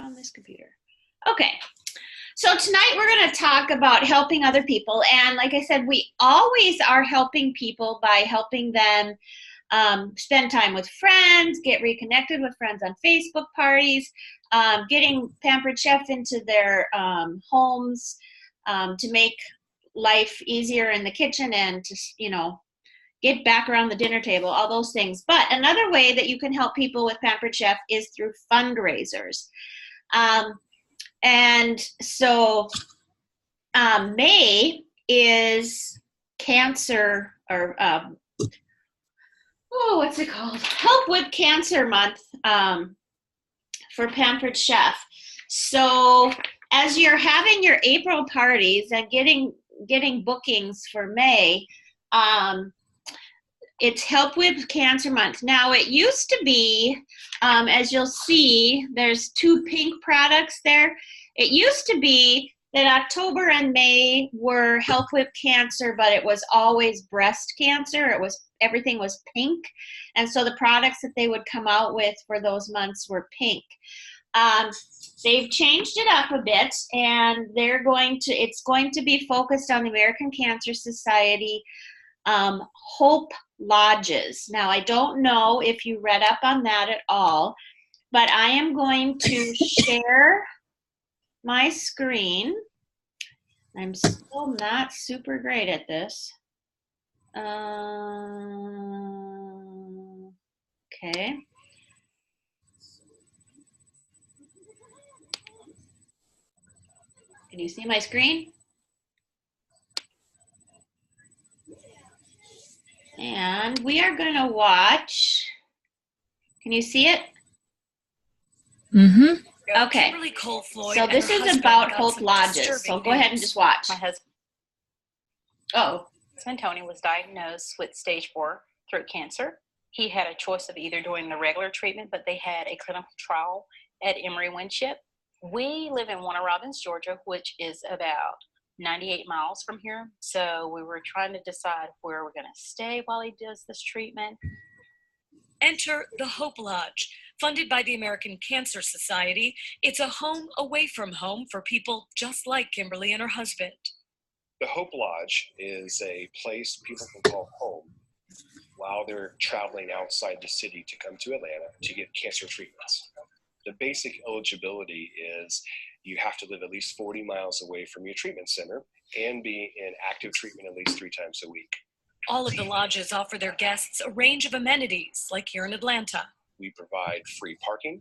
on this computer. Okay. So tonight we're going to talk about helping other people. And like I said, we always are helping people by helping them spend time with friends, get reconnected with friends on Facebook parties, getting Pampered Chef into their homes to make life easier in the kitchen and to, get back around the dinner table, all those things. But another way that you can help people with Pampered Chef is through fundraisers. And so May is cancer or what's it called? Help with Cancer Month for Pampered Chef. So as you're having your April parties and getting bookings for May, it's Help with Cancer Month. Now, it used to be, as you'll see, there's 2 pink products there. It used to be that October and May were Help with Cancer, but it was always breast cancer. Everything was pink. And so the products that they would come out with for those months were pink. They've changed it up a bit, and it's going to be focused on the American Cancer Society Hope Lodges. Now, I don't know if you read up on that at all, but I am going to share my screen. I'm still not super great at this. Okay. Can you see my screen? And we are going to watch. Can you see it? Mm-hmm. Okay. So this is about Hope Lodges. So go ahead and just watch. My husband, Tony, was diagnosed with stage 4 throat cancer. He had a choice of either doing the regular treatment, but they had a clinical trial at Emory Winship. We live in Warner Robins, Georgia, which is about 98 miles from here. So we were trying to decide where we're going to stay while he does this treatment. Enter the Hope Lodge. Funded by the American Cancer Society, it's a home away from home for people just like Kimberly and her husband. The Hope Lodge is a place people can call home while they're traveling outside the city to come to Atlanta to get cancer treatments. The basic eligibility is you have to live at least 40 miles away from your treatment center and be in active treatment at least 3 times a week. All of the lodges offer their guests a range of amenities, like here in Atlanta. We provide free parking,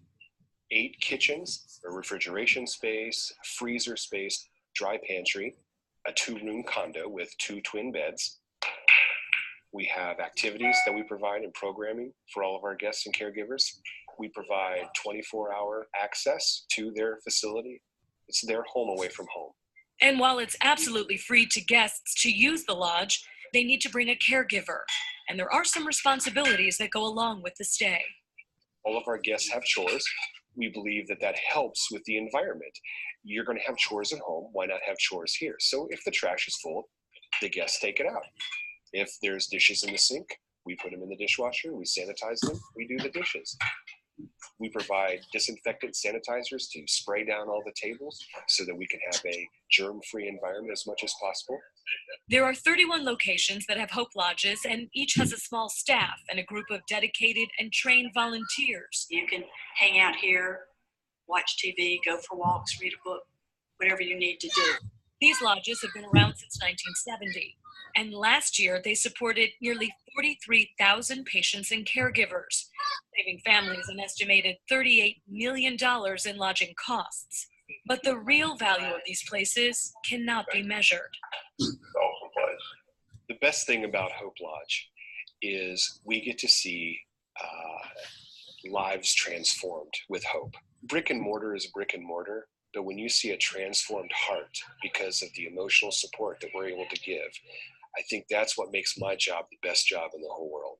8 kitchens, a refrigeration space, freezer space, dry pantry, a 2-room condo with 2 twin beds. We have activities that we provide and programming for all of our guests and caregivers. We provide 24-hour access to their facility. It's their home away from home. And while it's absolutely free to guests to use the lodge, they need to bring a caregiver. And there are some responsibilities that go along with the stay. All of our guests have chores. We believe that helps with the environment. You're going to have chores at home. Why not have chores here? So if the trash is full, the guests take it out. If there's dishes in the sink, we put them in the dishwasher. We sanitize them. We do the dishes. We provide disinfectant sanitizers to spray down all the tables so that we can have a germ-free environment as much as possible. There are 31 locations that have Hope Lodges, and each has a small staff and a group of dedicated and trained volunteers. You can hang out here, watch TV, go for walks, read a book, whatever you need to do. These lodges have been around since 1970, and last year they supported nearly 43,000 patients and caregivers, saving families an estimated $38 million in lodging costs. But the real value of these places cannot be measured. The best thing about Hope Lodge is we get to see lives transformed with hope. Brick and mortar is brick and mortar, but when you see a transformed heart because of the emotional support that we're able to give, I think that's what makes my job the best job in the whole world.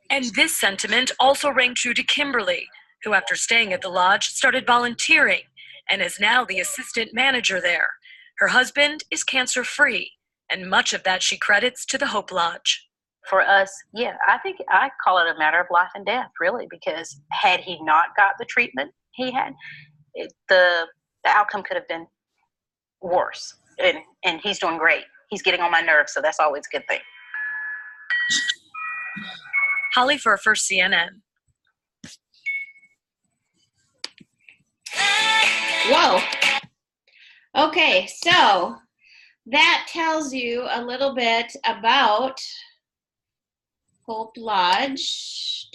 And this sentiment also rang true to Kimberly, who after staying at the lodge started volunteering and is now the assistant manager there. Her husband is cancer-free, and much of that she credits to the Hope Lodge. For us, yeah, I think I call it a matter of life and death, really, because had he not got the treatment he had, the outcome could have been worse. And he's doing great. He's getting on my nerves, so that's always a good thing. Holly Furfer, CNN. Whoa. Okay, so that tells you a little bit about Hope Lodge.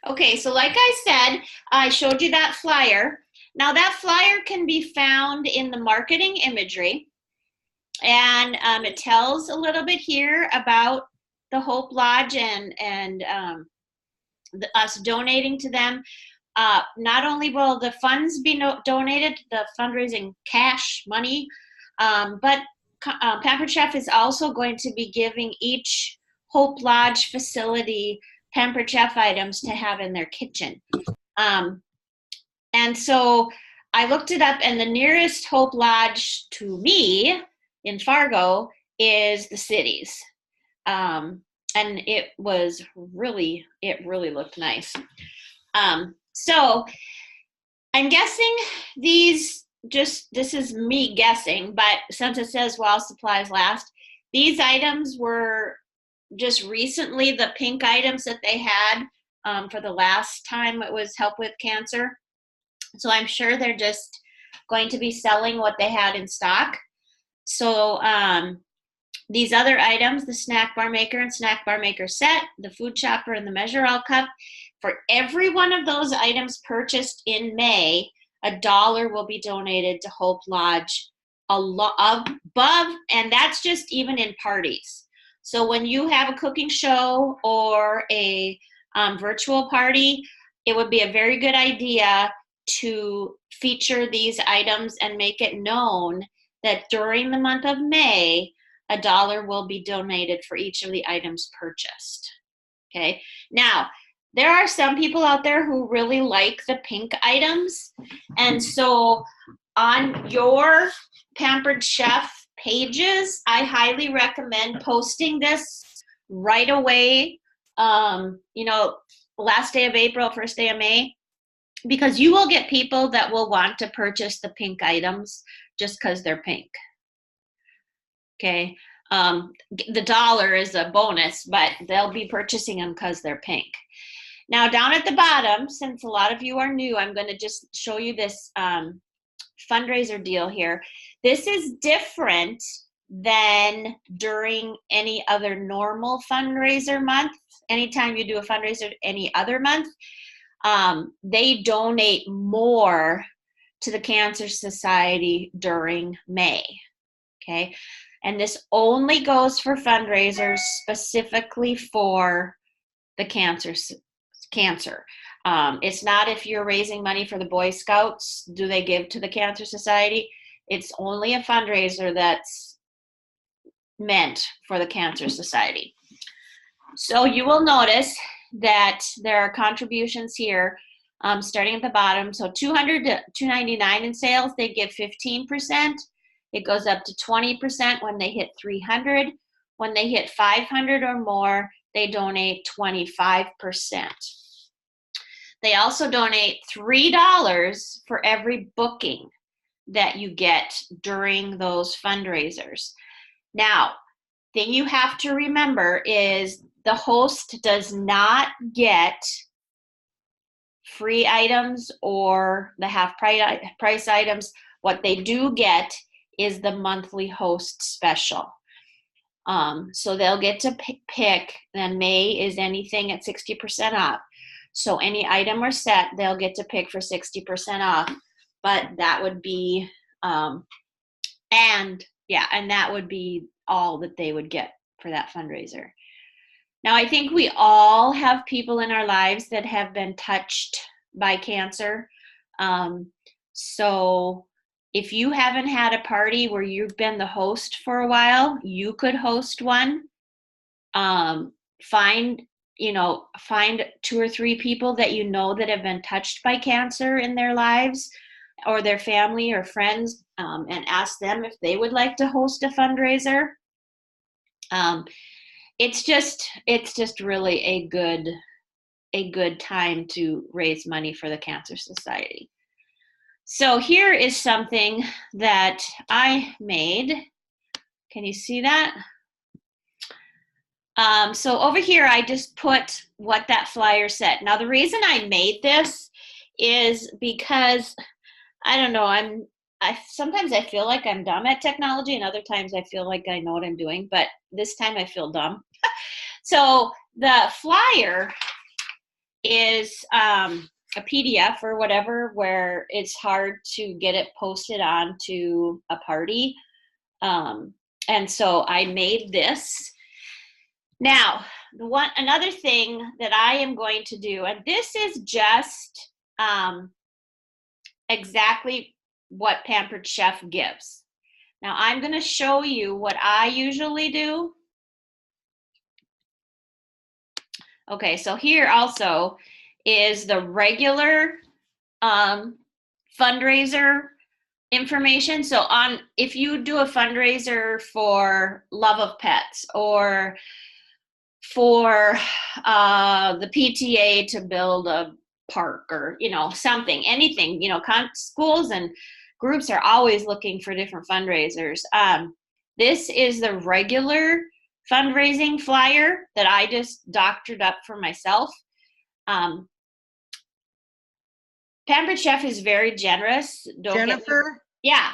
Okay, so like I said, I showed you that flyer. Now that flyer can be found in the marketing imagery, and it tells a little bit here about the Hope Lodge and us donating to them. Not only will the funds be donated, the fundraising cash money, but Pampered Chef is also going to be giving each Hope Lodge facility Pampered Chef items to have in their kitchen. And so I looked it up, and the nearest Hope Lodge to me in Fargo is the cities. And it really looked nice. So I'm guessing this is me guessing, but since it says while supplies last, these items were just recently the pink items that they had for the last time it was Help with Cancer. So I'm sure they're just going to be selling what they had in stock. So these other items, the Snack Bar Maker and Snack Bar Maker set, the Food Chopper and the Measure All Cup, for every one of those items purchased in May, $1 will be donated to Hope Lodge above, and that's just even in parties. So when you have a cooking show or a virtual party, it would be a very good idea to feature these items and make it known that during the month of May, $1 will be donated for each of the items purchased. Okay. Now, there are some people out there who really like the pink items. And so on your Pampered Chef pages, I highly recommend posting this right away, last day of April, first day of May, because you will get people that will want to purchase the pink items just because they're pink. Okay. The $1 is a bonus, but they'll be purchasing them because they're pink. Now down at the bottom, since a lot of you are new, I'm going to just show you this fundraiser deal here. This is different than during any other normal fundraiser month. Anytime you do a fundraiser any other month, they donate more to the Cancer Society during May. Okay. And this only goes for fundraisers specifically for the cancer. It's not if you're raising money for the Boy Scouts, do they give to the Cancer Society? It's only a fundraiser that's meant for the Cancer Society. So you will notice that there are contributions here starting at the bottom. So $200 to $299 in sales, they give 15%. It goes up to 20% when they hit 300. When they hit 500 or more, they donate 25%. They also donate $3 for every booking that you get during those fundraisers. Now, thing you have to remember is the host does not get free items or the half price items. What they do get is the monthly host special. So they'll get to pick, and May is anything at 60% off. So any item or set, they'll get to pick for 60% off. But that would be, and that would be all that they would get for that fundraiser. Now, I think we all have people in our lives that have been touched by cancer. So if you haven't had a party where you've been the host for a while, you could host one. Find 2 or 3 people that you know that have been touched by cancer in their lives or their family or friends, and ask them if they would like to host a fundraiser. It's just really a good a good time to raise money for the Cancer Society. So here is something that I made. Can you see that? So over here, I just put what that flyer said. Now, the reason I made this is because, I don't know, sometimes I feel like I'm dumb at technology, and other times I feel like I know what I'm doing, but this time I feel dumb. So the flyer is a PDF or whatever, where it's hard to get it posted onto a party. And so I made this. Now, another thing that I am going to do, and this is just exactly what Pampered Chef gives. Now, I'm going to show you what I usually do. Okay, so here also is the regular fundraiser information. So if you do a fundraiser for Love of Pets or for the PTA to build a park or, something, anything, schools and groups are always looking for different fundraisers. This is the regular fundraising flyer that I just doctored up for myself. Pampered Chef is very generous. Jennifer? Yeah.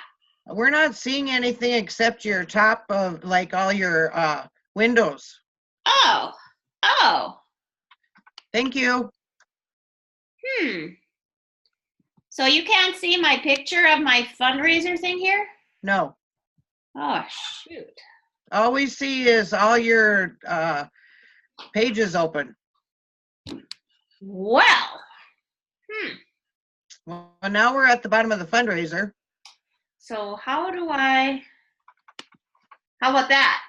We're not seeing anything except your top of like all your windows. Oh. Thank you. So you can't see my picture of my fundraiser thing here? No. Oh, shoot. All we see is all your pages open. Well. Well, now we're at the bottom of the fundraiser. So how about that?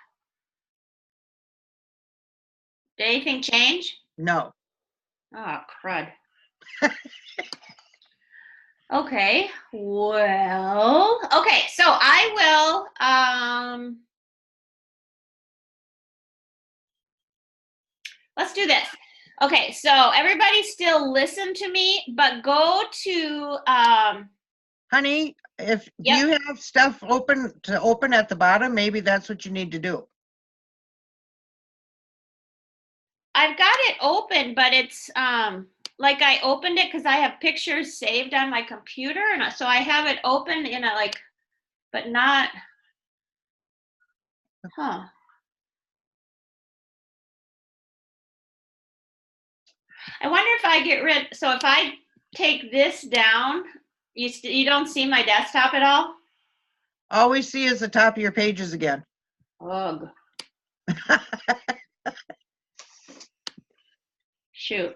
Did anything change? No. Oh, crud. Okay, well, okay, so I will, let's do this. Okay, so everybody still listen to me, but go to, Honey, if Yep. you have stuff open at the bottom, maybe that's what you need to do. I've got it open, but it's, like I opened it because I have pictures saved on my computer, and so I have it open in a but not, I wonder if I so if I take this down, you don't see my desktop at all? All we see is the top of your pages again. Ugh. Shoot.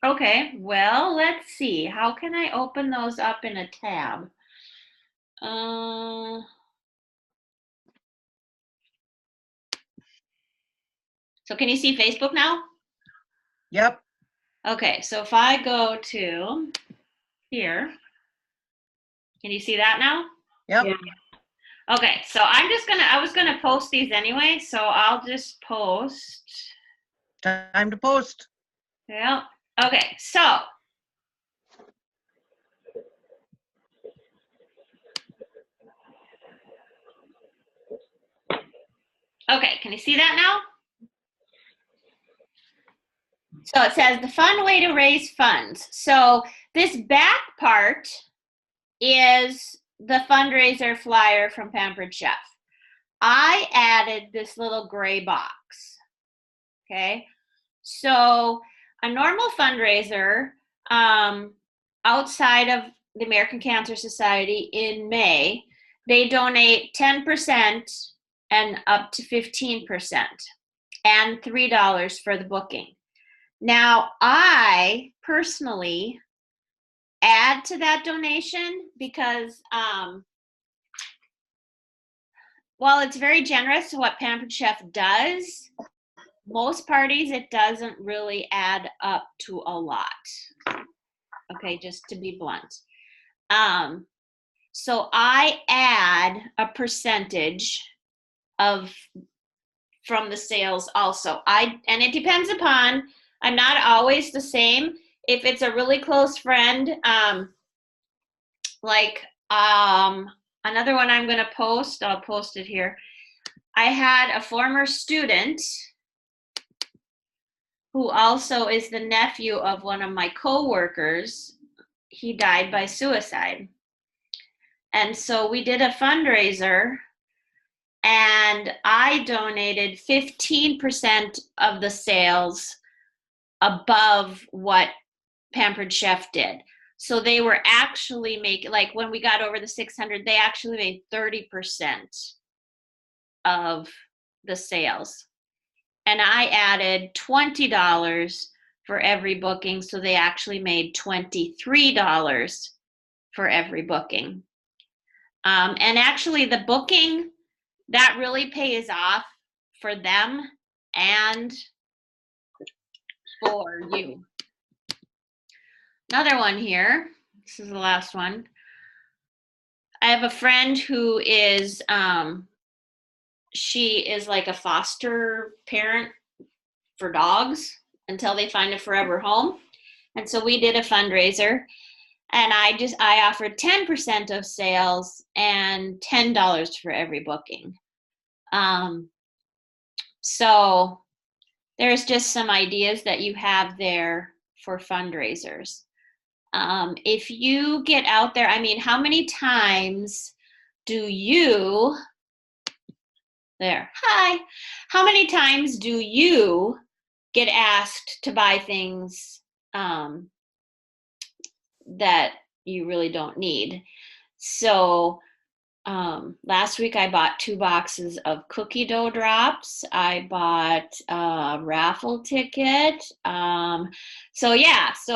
Okay, well, let's see. How can I open those up in a tab? So can you see Facebook now? Yep. Okay, so if I go to here, can you see that now? Yep. Yeah. Okay, so I was gonna post these anyway, so I'll just post. Time to post. Yeah. Okay, so. Okay, can you see that now? So it says the fun way to raise funds. So this back part is the fundraiser flyer from Pampered Chef. I added this little gray box. Okay, so a normal fundraiser outside of the American Cancer Society in May, they donate 10% and up to 15% and $3 for the booking. Now, I personally add to that donation because while it's very generous to what Pampered Chef does, most parties it doesn't really add up to a lot. Okay, just to be blunt. So I add a percentage from the sales also. And it depends upon I'm not always the same. If it's a really close friend, another one I'm going to post, I'll post it here. I had a former student who also is the nephew of one of my coworkers. He died by suicide. And so we did a fundraiser, and I donated 15% of the sales above what Pampered Chef did. So they were actually making, like when we got over the 600, they actually made 30% of the sales. And I added $20 for every booking, so they actually made $23 for every booking. And actually the booking, that really pays off for them and for you. Another one here. This is the last one. I have a friend who is, she is like a foster parent for dogs until they find a forever home. And so we did a fundraiser, and I offered 10% of sales and $10 for every booking. So there's just some ideas that you have there for fundraisers. If you get out there, I mean, how many times do you, how many times do you get asked to buy things that you really don't need? So last week I bought 2 boxes of cookie dough drops. I bought a raffle ticket. So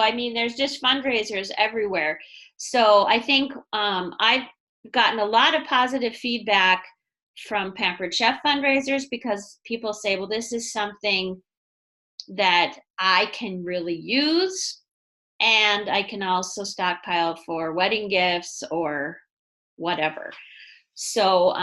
I mean, there's just fundraisers everywhere. So I think I've gotten a lot of positive feedback from Pampered Chef fundraisers, because people say, well, this is something that I can really use, and I can also stockpile for wedding gifts or whatever. So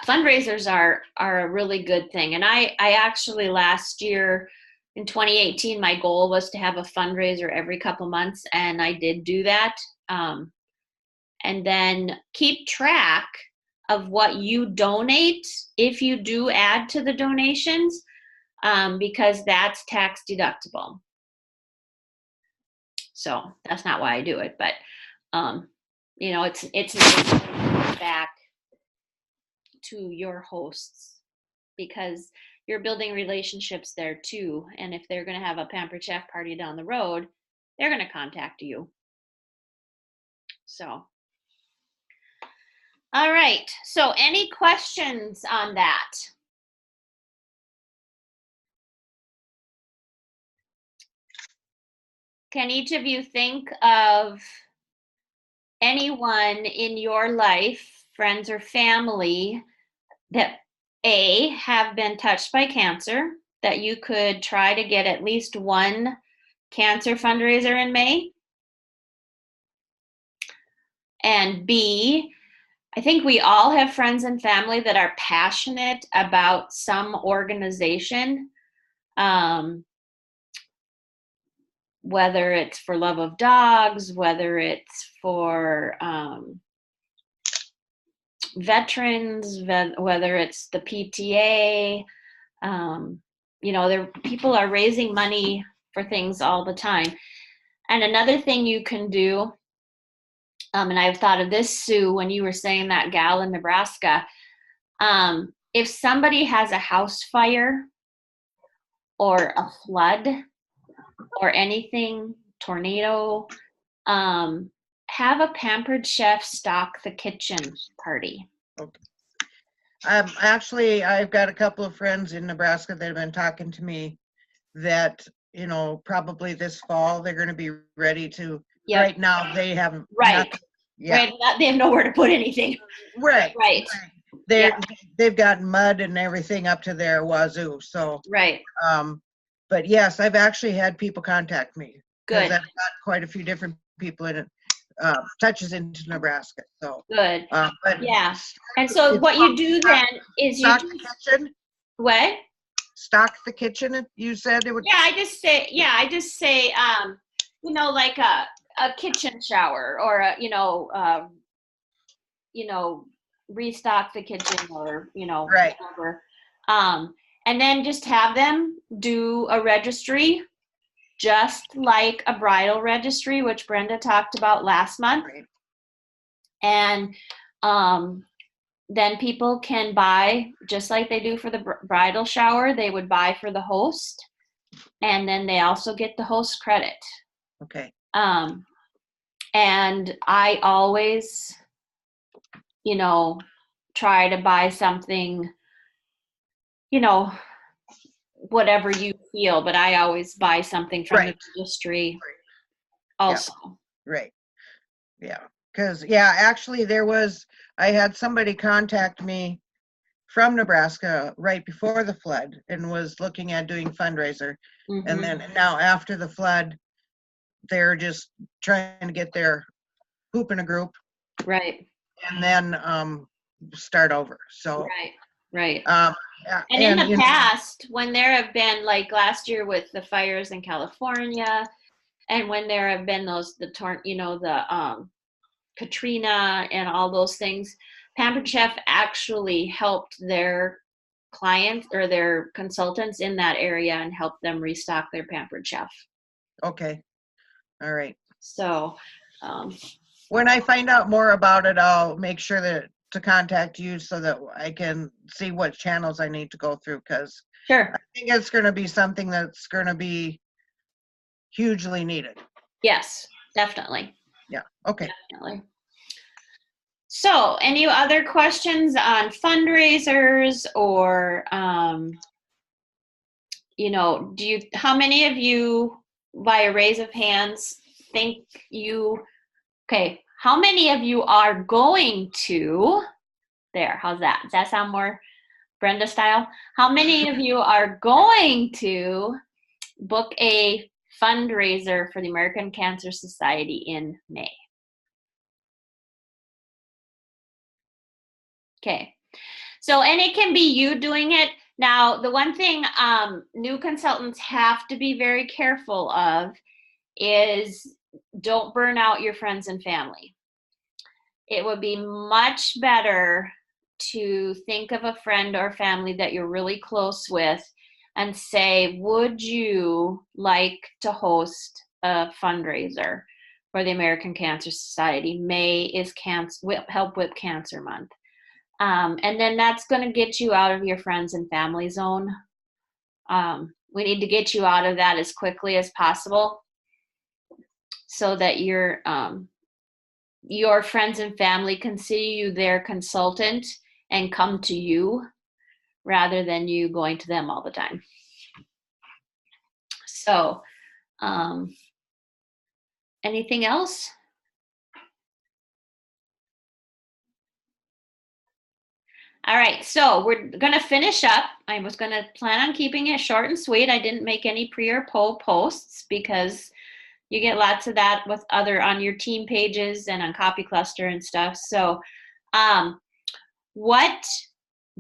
fundraisers are a really good thing. And I actually last year in 2018, my goal was to have a fundraiser every couple months, and I did do that. And then keep track of what you donate if you do add to the donations, because that's tax deductible. So that's not why I do it, but it's nice back to your hosts, because you're building relationships there too. And if they're going to have a Pampered Chef party down the road, they're going to contact you. So, all right. So any questions on that? Can each of you think of anyone in your life, friends or family, that have been touched by cancer, that you could try to get at least one cancer fundraiser in May? And B, I think we all have friends and family that are passionate about some organization, whether it's for love of dogs, whether it's for veterans, whether it's the PTA. People are raising money for things all the time. And another thing you can do, and I've thought of this, Sue, when you were saying that gal in Nebraska, if somebody has a house fire or a flood or anything, tornado, have a Pampered Chef stock the kitchen party. Okay. I've got a couple of friends in Nebraska that have been talking to me that, probably this fall they're going to be ready to. Yep. Right now they haven't. Right. Right. They have nowhere to put anything. Right. Right. They've got mud and everything up to their wazoo. So. Right. But yes, I've actually had people contact me. Good. I've got quite a few different people in it. Touches into Nebraska. So good. But yeah. And so what you do then is stock the kitchen. What? stock the kitchen? You said it would. Yeah, I just say, like a kitchen shower or restock the kitchen or, Right. whatever. And then just have them do a registry, just like a bridal registry, which Brenda talked about last month. Right. And then people can buy, just like they do for the bridal shower, they would buy for the host. And then they also get the host credit. Okay. And I always, try to buy something, whatever you feel, but I always buy something from the registry also. Right. Yeah. Because, actually I had somebody contact me from Nebraska right before the flood and was looking at doing fundraiser. Mm-hmm. And then now after the flood, they're just trying to get their hoop in a group. Right. And then start over. So. Right. And in the past, when there have been, like last year with the fires in California, and when there have been the Katrina and all those things, Pampered Chef actually helped their clients or their consultants in that area and helped them restock their Pampered Chef. Okay. All right. So when I find out more about it, I'll make sure to contact you so that I can see what channels I need to go through, because sure, I think it's going to be something that's going to be hugely needed. Yes, definitely. Yeah. Okay. Definitely. So, any other questions on fundraisers or, how many of you, by a raise of hands, how many of you are going to, how's that? Does that sound more Brenda style? How many of you are going to book a fundraiser for the American Cancer Society in May? Okay, so, and it can be you doing it. Now, the one thing new consultants have to be very careful of is don't burn out your friends and family. It would be much better to think of a friend or family that you're really close with and say, would you like to host a fundraiser for the American Cancer Society? May is Help Whip Cancer Month. And then that's going to get you out of your friends and family zone. We need to get you out of that as quickly as possible so that your friends and family can see you their consultant and come to you rather than you going to them all the time. So, anything else? All right, so we're going to finish up. I was going to plan on keeping it short and sweet. I didn't make any pre or posts because you get lots of that with on your team pages and on Copy Cluster and stuff. So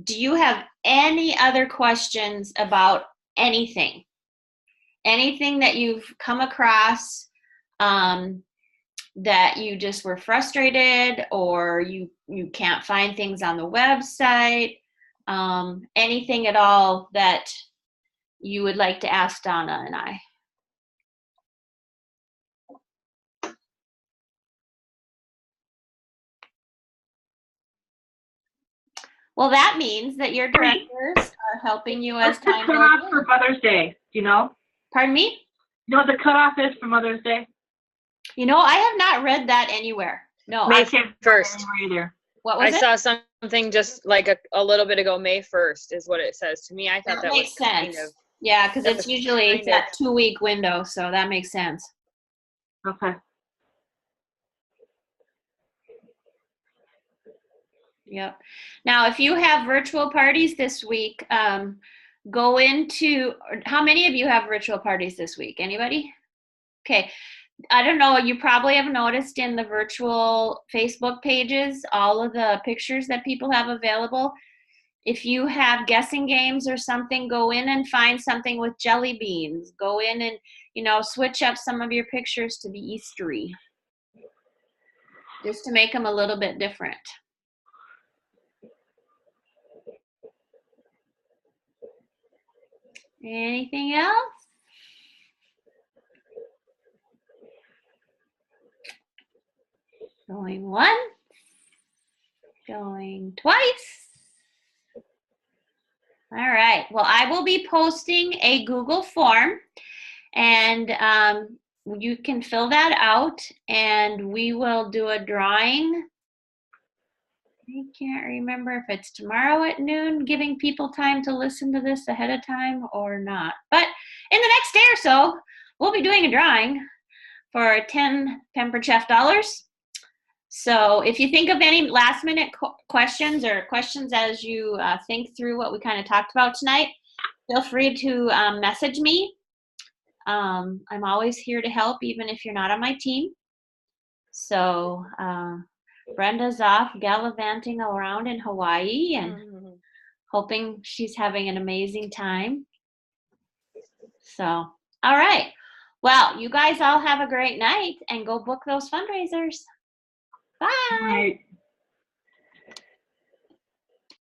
do you have any other questions about anything? Anything that you've come across that you just were frustrated or you can't find things on the website, anything at all that you would like to ask Donna and I? Well, that means that your directors are helping you as time goes on. What's the cutoff for Mother's Day? Do you know? Pardon me? You know what the cutoff is for Mother's Day? I have not read that anywhere. No. May 1st. Either. What was I saw something just like a little bit ago. May 1st is what it says to me. I thought that makes was sense. kind of, yeah, because it's usually that 2-week window, so that makes sense. Okay. Yep. Now, if you have virtual parties this week, go into, how many of you have virtual parties this week? Anybody? Okay. I don't know, you probably have noticed in the virtual Facebook pages, all of the pictures that people have available. If you have guessing games or something, go in and find something with jelly beans. Go in and, switch up some of your pictures to be Eastery, just to make them a little bit different. Anything else? Going once, going twice. All right, well, I will be posting a Google form, and you can fill that out, and we will do a drawing. I can't remember if it's tomorrow at noon, giving people time to listen to this ahead of time or not. But in the next day or so, we'll be doing a drawing for 10 Pampered Chef dollars. So if you think of any last minute questions or questions as you think through what we kind of talked about tonight, feel free to message me. I'm always here to help, even if you're not on my team. So Brenda's off gallivanting around in Hawaii and hoping she's having an amazing time. So, all right. Well, you guys all have a great night and go book those fundraisers. Bye. Right.